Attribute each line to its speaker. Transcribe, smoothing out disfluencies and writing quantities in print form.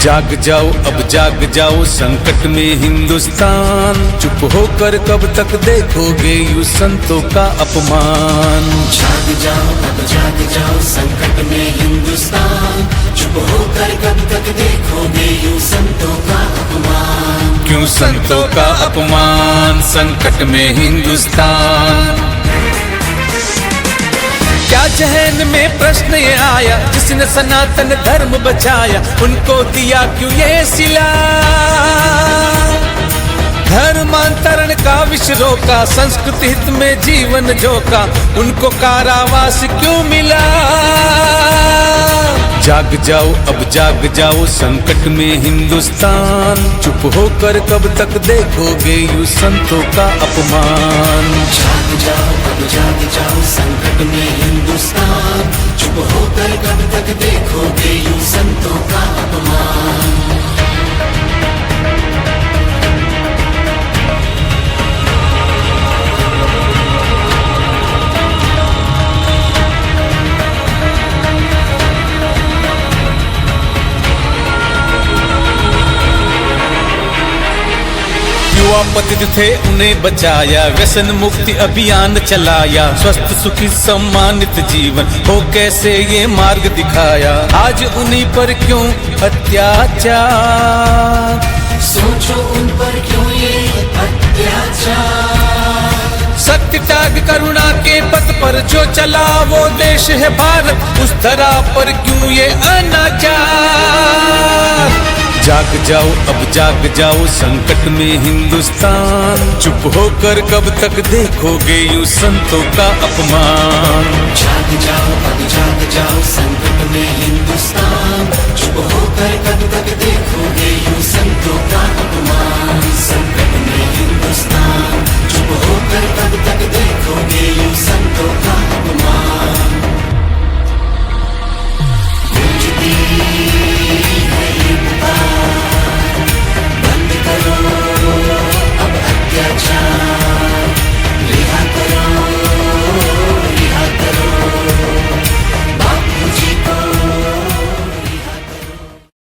Speaker 1: जाग जाओ अब जाग जाओ संकट में हिंदुस्तान, चुप होकर कब तक देखोगे यूं संतों का अपमान।
Speaker 2: जाग जाओ अब जाग जाओ संकट में हिंदुस्तान, चुप होकर कब तक देखोगे यूं संतों का अपमान।
Speaker 1: क्यों संतों का अपमान संकट में हिंदुस्तान। क्या जहन में प्रश्न ये आया, जिसने सनातन धर्म बचाया उनको दिया क्यों ये सिला। धर्मांतरण का विष रोका, संस्कृति हित में जीवन झोंका, उनको कारावास क्यों मिला। जाग जाओ अब जाग जाओ संकट में हिंदुस्तान, चुप होकर कब तक देखोगे यूं संतों का अपमान।
Speaker 2: जाग जाओ अब जाग जाओ संकट में हिंदुस्तान, चुप होकर कब तक देखोगे यूं संतों का अपमान।
Speaker 1: युवा पतित थे उन्हें बचाया, व्यसन मुक्ति अभियान चलाया, स्वस्थ सुखी सम्मानित जीवन हो कैसे ये मार्ग दिखाया। आज उन्हीं पर क्यों अत्याचार,
Speaker 2: सोचो उन पर क्यों ये अत्याचार।
Speaker 1: सत्य त्याग करुणा के पथ पर जो चला वो देश है भारत, उस धरा पर क्यों ये अनाचार। जाग जाओ अब जाग जाओ संकट में हिंदुस्तान, चुप होकर कब तक देखोगे यूं संतों का अपमान।
Speaker 2: जाग जाओ अब जाग जाओ संकट में हिंदुस्तान, चुप होकर कब तक देखोगे यूं संतों का अपमान।